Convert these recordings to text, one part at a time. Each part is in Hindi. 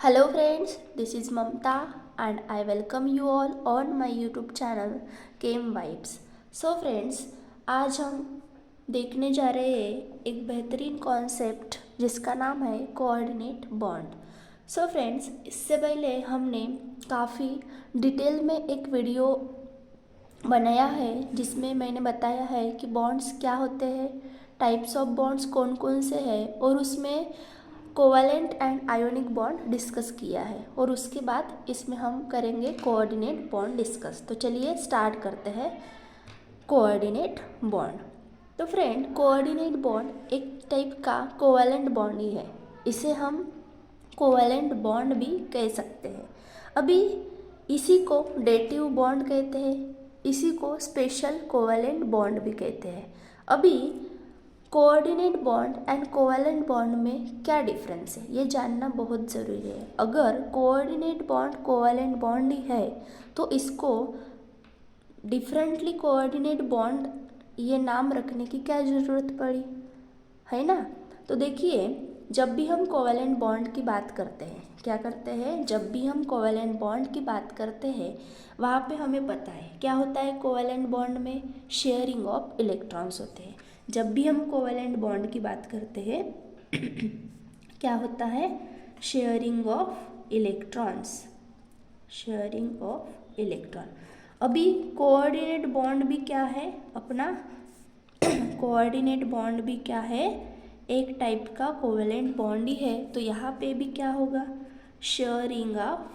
Hello friends, this is Mamta and I welcome you all on my YouTube channel Game Vibes. So friends, आज हम देखने जा रहे हैं एक बेहतरीन कॉन्सेप्ट जिसका नाम है कोऑर्डिनेट बॉन्ड. सो फ्रेंड्स, इससे पहले हमने काफ़ी डिटेल में एक वीडियो बनाया है जिसमें मैंने बताया है कि बॉन्ड्स क्या होते हैं, टाइप्स ऑफ बॉन्ड्स कौन कौन से हैं और उसमें covalent and ionic bond discuss किया है और उसके बाद इसमें हम करेंगे कोऑर्डिनेट बॉन्ड डिस्कस. तो चलिए स्टार्ट करते हैं कोऑर्डिनेट बॉन्ड. तो फ्रेंड, कोऑर्डिनेट बॉन्ड एक टाइप का कोवैलेंट बॉन्ड ही है. इसे हम कोवैलेंट बॉन्ड भी कह सकते हैं. अभी इसी को डेटिव बॉन्ड कहते हैं, इसी को स्पेशल कोवैलेंट बॉन्ड भी कहते हैं. अभी coordinate bond and covalent bond में क्या डिफरेंस है ये जानना बहुत ज़रूरी है. अगर कोऑर्डिनेट बॉन्ड कोवैलेंट बॉन्ड ही है तो इसको डिफरेंटली कोऑर्डिनेट बॉन्ड ये नाम रखने की क्या ज़रूरत पड़ी, है ना. तो देखिए, जब भी हम कोवैलेंट बॉन्ड की बात करते हैं, क्या करते हैं, जब भी हम कोवैलेंट बॉन्ड की बात करते हैं वहाँ पे हमें पता है क्या होता है. कोवैलेंट बॉन्ड में शेयरिंग ऑफ इलेक्ट्रॉन्स होते हैं. जब भी हम कोवैलेंट बॉन्ड की बात करते हैं क्या होता है, sharing of electrons, sharing of electron. अभी कोऑर्डिनेट बॉन्ड भी क्या है अपना कोऑर्डिनेट बॉन्ड भी क्या है, एक टाइप का कोवैलेंट बॉन्ड ही है. तो यहाँ पे भी क्या होगा, शेयरिंग ऑफ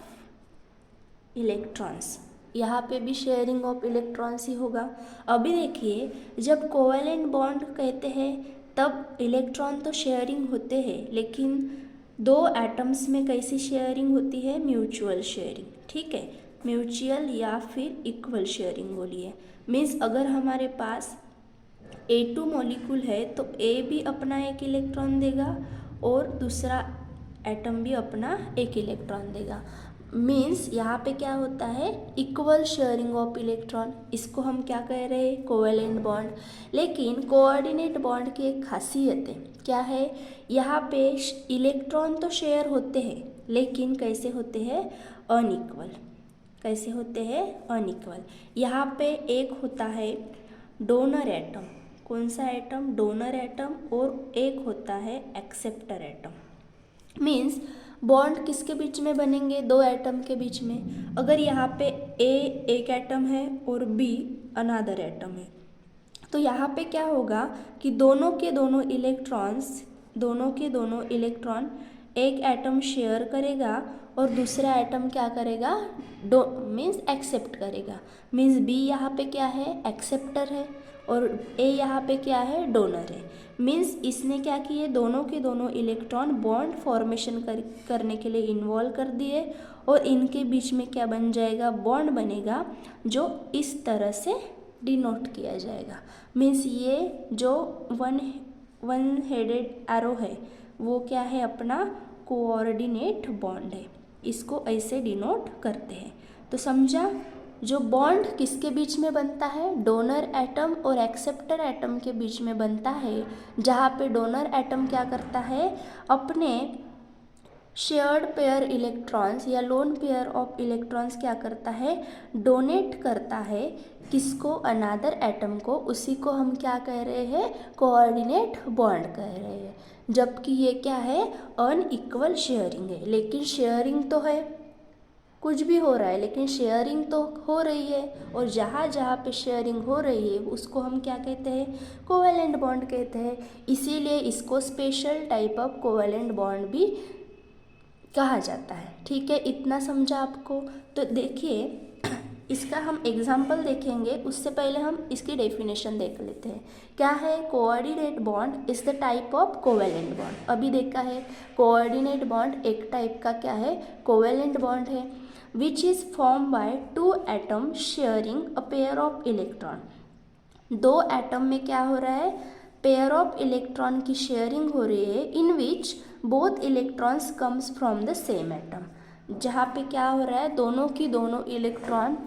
इलेक्ट्रॉन्स, यहाँ पे भी शेयरिंग ऑफ इलेक्ट्रॉन्स ही होगा. अभी देखिए, जब कोवैलेंट बॉन्ड कहते हैं तब इलेक्ट्रॉन तो शेयरिंग होते हैं, लेकिन दो एटम्स में कैसी शेयरिंग होती है, म्यूचुअल शेयरिंग. ठीक है, म्यूचुअल या फिर इक्वल शेयरिंग बोलिए. मीन्स अगर हमारे पास A2 मॉलिक्यूल है तो A भी अपना एक इलेक्ट्रॉन देगा और दूसरा एटम भी अपना एक इलेक्ट्रॉन देगा. मीन्स यहाँ पे क्या होता है, इक्वल शेयरिंग ऑफ इलेक्ट्रॉन. इसको हम क्या कह रहे हैं, कोवैलेंट बॉन्ड. लेकिन कोऑर्डिनेट बॉन्ड की एक खासियत है, क्या है, यहाँ पे इलेक्ट्रॉन तो शेयर होते हैं लेकिन कैसे होते हैं, अनइक्वल. कैसे होते हैं, अनइक्वल. यहाँ पे एक होता है डोनर एटम. कौन सा एटम, डोनर एटम. और एक होता है एक्सेप्टर एटम. मीन्स बॉन्ड किसके बीच में बनेंगे, दो एटम के बीच में. अगर यहाँ पे ए एक एटम है और बी अनदर एटम है तो यहाँ पे क्या होगा कि दोनों के दोनों इलेक्ट्रॉन एक एटम शेयर करेगा और दूसरा एटम क्या करेगा, मीन्स एक्सेप्ट करेगा. मीन्स बी यहाँ पे क्या है, एक्सेप्टर है और ए यहाँ पे क्या है, डोनर है. मीन्स इसने क्या किए, दोनों के दोनों इलेक्ट्रॉन बॉन्ड फॉर्मेशन करने के लिए इन्वॉल्व कर दिए और इनके बीच में क्या बन जाएगा, बॉन्ड बनेगा जो इस तरह से डिनोट किया जाएगा. मीन्स ये जो वन हेडेड एरो है वो क्या है, अपना कोऑर्डिनेट बॉन्ड है. इसको ऐसे डिनोट करते हैं. तो समझा, जो बॉन्ड किसके बीच में बनता है, डोनर एटम और एक्सेप्टर एटम के बीच में बनता है. जहाँ पे डोनर एटम क्या करता है, अपने शेयर्ड पेयर इलेक्ट्रॉन्स या लोन पेयर ऑफ इलेक्ट्रॉन्स क्या करता है, डोनेट करता है. किसको, अनदर एटम को. उसी को हम क्या कह रहे हैं, कोऑर्डिनेट बॉन्ड कह रहे हैं. जबकि ये क्या है, अनइक्वल शेयरिंग है. लेकिन शेयरिंग तो है, कुछ भी हो रहा है लेकिन शेयरिंग तो हो रही है. और जहाँ जहाँ पे शेयरिंग हो रही है उसको हम क्या कहते हैं, कोवैलेंट बॉन्ड कहते हैं. इसीलिए इसको special type of covalent bond भी कहा जाता है. ठीक है, इतना समझा आपको. तो देखिए, इसका हम एग्जाम्पल देखेंगे, उससे पहले हम इसकी डेफिनेशन देख लेते हैं. क्या है, coordinate bond is the type of covalent bond. अभी देखा है, कोऑर्डिनेट बॉन्ड एक टाइप का क्या है, कोवैलेंट बॉन्ड है. Which is form by two atom sharing a pair of electron. दो एटम में क्या हो रहा है, पेयर ऑफ इलेक्ट्रॉन की शेयरिंग हो रही है. In which both electrons comes from the same atom. जहाँ पे क्या हो रहा है, दोनों की दोनों इलेक्ट्रॉन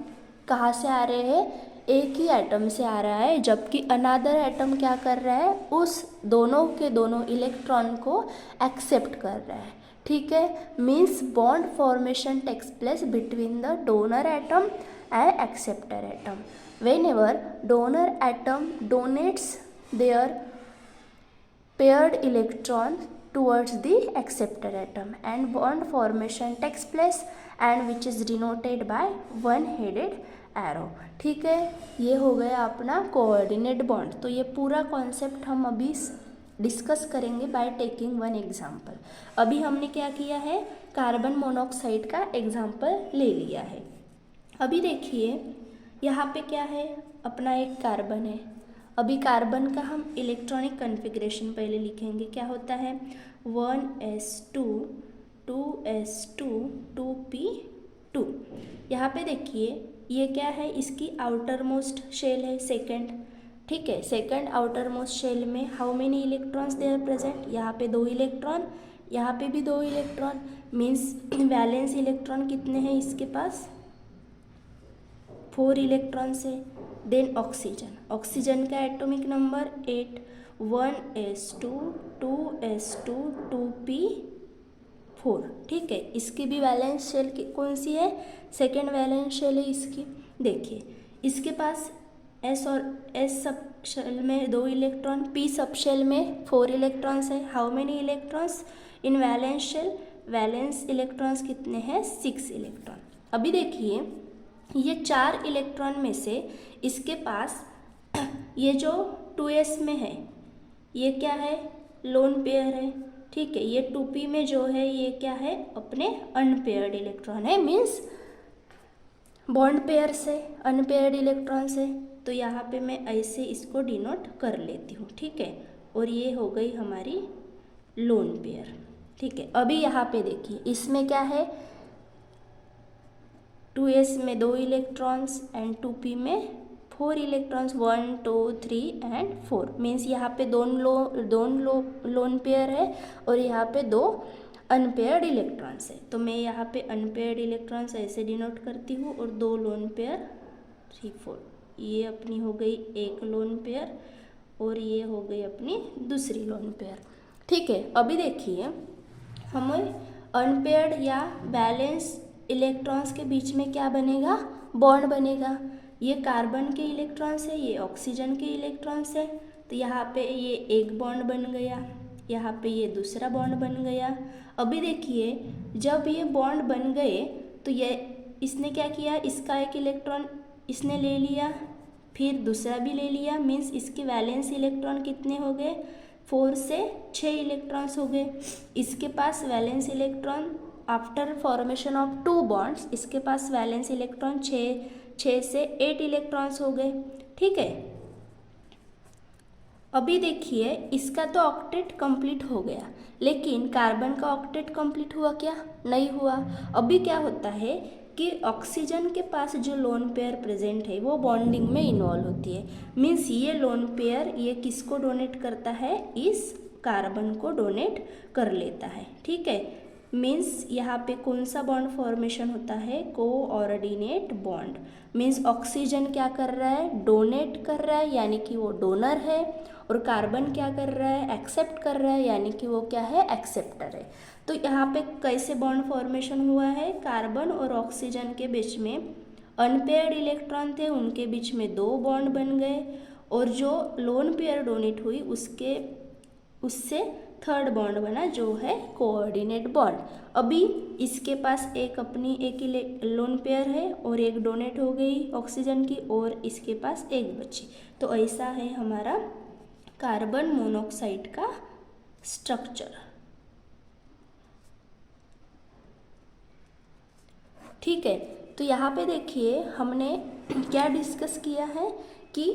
कहाँ से आ रहे हैं, एक ही एटम से आ रहा है. जबकि अनदर एटम क्या कर रहा है, उस दोनों के दोनों इलेक्ट्रॉन को एक्सेप्ट कर रहा है. ठीक है, means bond formation takes place between the donor atom and acceptor atom whenever donor atom donates their paired electron towards the acceptor atom and bond formation takes place and which is denoted by one headed arrow। ठीक है, ये हो गया अपना कोऑर्डिनेट बॉन्ड। तो ये पूरा कॉन्सेप्ट हम अभी डिस्कस करेंगे बाय टेकिंग वन एग्जाम्पल। अभी हमने क्या किया है, कार्बन मोनोऑक्साइड का एग्जाम्पल ले लिया है। अभी देखिए यहाँ पे क्या है, अपना एक कार्बन है। अभी कार्बन का हम इलेक्ट्रॉनिक कन्फिग्रेशन पहले लिखेंगे। क्या होता है, 1s2 2s2 2p2। यहाँ पे देखिए ये क्या है, इसकी आउटर मोस्ट शेल है सेकंड। ठीक है, सेकंड आउटर मोस्ट शेल में how many electrons they are present, यहाँ पे 2 इलेक्ट्रॉन, यहाँ पे भी 2 इलेक्ट्रॉन। मीन्स वैलेंस इलेक्ट्रॉन कितने हैं इसके पास, 4 इलेक्ट्रॉन्स है। देन ऑक्सीजन, ऑक्सीजन का atomic number 8, 1s2 2s2 2p4। ठीक है, इसकी भी वैलेंस शेल कौन सी है, सेकेंड वैलेंस शेल है इसकी। देखिए इसके पास s और s सब शेल में 2 इलेक्ट्रॉन, p सब शेल में 4 इलेक्ट्रॉन्स है। How many electrons in valence shell, valence electrons कितने हैं, 6 इलेक्ट्रॉन। अभी देखिए ये 4 इलेक्ट्रॉन में से इसके पास ये जो 2s में है ये क्या है, लोन पेयर है। ठीक है, ये 2p में जो है ये क्या है, अपने अनपेयर्ड इलेक्ट्रॉन है, मीन्स बॉन्ड पेयर से अनपेयर्ड इलेक्ट्रॉन से। तो यहाँ पे मैं ऐसे इसको डिनोट कर लेती हूँ। ठीक है, और ये हो गई हमारी लोन पेयर। ठीक है, अभी यहाँ पे देखिए इसमें क्या है, 2s में 2 इलेक्ट्रॉन्स एंड 2p में 4 इलेक्ट्रॉन्स, 1 2 3 एंड 4। मीन्स यहाँ पे दोनों लोन पेयर है और यहाँ पे 2 अनपेयर्ड इलेक्ट्रॉन्स है। तो मैं यहाँ पे अनपेयर्ड इलेक्ट्रॉन्स ऐसे डिनोट करती हूँ और 2 लोन पेयर 3 4। ये अपनी हो गई एक लोन पेयर और ये हो गई अपनी दूसरी लोन पेयर। ठीक है, अभी देखिए हमें अनपेयर्ड या बैलेंस इलेक्ट्रॉन्स के बीच में क्या बनेगा, बॉन्ड बनेगा। ये कार्बन के इलेक्ट्रॉन्स है, ये ऑक्सीजन के इलेक्ट्रॉन्स है। तो यहाँ पे ये एक बॉन्ड बन गया, यहाँ पे ये दूसरा बॉन्ड बन गया। अभी देखिए जब ये बॉन्ड बन गए तो ये इसने क्या किया, इसका एक इलेक्ट्रॉन इसने ले लिया, फिर दूसरा भी ले लिया। मीन्स इसके वैलेंस इलेक्ट्रॉन कितने हो गए, 4 से 6 इलेक्ट्रॉन्स हो गए। इसके पास valence electron after formation of 2 bonds इसके पास वैलेंस इलेक्ट्रॉन 6 से 8 इलेक्ट्रॉन्स हो गए। ठीक है, अभी देखिए इसका तो ऑक्टेट कंप्लीट हो गया, लेकिन कार्बन का ऑक्टेट कंप्लीट हुआ क्या, नहीं हुआ। अभी क्या होता है कि ऑक्सीजन के पास जो लोन पेयर प्रेजेंट है वो बॉन्डिंग में इन्वॉल्व होती है। मीन्स ये लोन पेयर ये किसको डोनेट करता है, इस कार्बन को डोनेट कर लेता है। ठीक है, मीन्स यहाँ पे कौन सा बॉन्ड फॉर्मेशन होता है, कोऑर्डिनेट बॉन्ड। मीन्स ऑक्सीजन क्या कर रहा है, डोनेट कर रहा है, यानी कि वो डोनर है, और कार्बन क्या कर रहा है, एक्सेप्ट कर रहा है, यानी कि वो क्या है, एक्सेप्टर है। तो यहाँ पे कैसे बॉन्ड फॉर्मेशन हुआ है, कार्बन और ऑक्सीजन के बीच में अनपेयर्ड इलेक्ट्रॉन थे, उनके बीच में 2 बॉन्ड बन गए, और जो लोन पेयर डोनेट हुई उससे 3rd बॉन्ड बना जो है कोऑर्डिनेट बॉन्ड। अभी इसके पास एक लोन पेयर है और एक डोनेट हो गई ऑक्सीजन की, और इसके पास एक बची। तो ऐसा है हमारा कार्बन मोनोऑक्साइड का स्ट्रक्चर। ठीक है, तो यहाँ पे देखिए हमने क्या डिस्कस किया है कि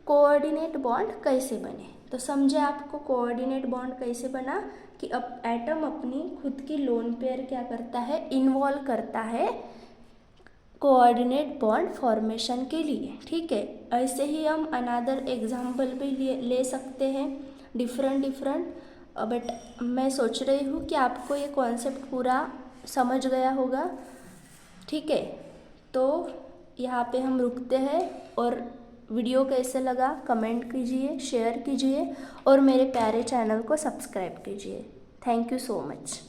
कोऑर्डिनेट बॉन्ड कैसे बने। तो समझे आपको कोऑर्डिनेट बॉन्ड कैसे बना, कि अब एटम अपनी खुद की लोन पेयर क्या करता है, इन्वॉल्व करता है कोऑर्डिनेट बॉन्ड फॉर्मेशन के लिए। ठीक है, ऐसे ही हम अनदर एग्जाम्पल भी ले सकते हैं डिफरेंट। बट मैं सोच रही हूँ कि आपको ये कॉन्सेप्ट पूरा समझ गया होगा। ठीक है, तो यहाँ पे हम रुकते हैं, और वीडियो कैसे लगा कमेंट कीजिए, शेयर कीजिए, और मेरे प्यारे चैनल को सब्सक्राइब कीजिए। Thank you so much.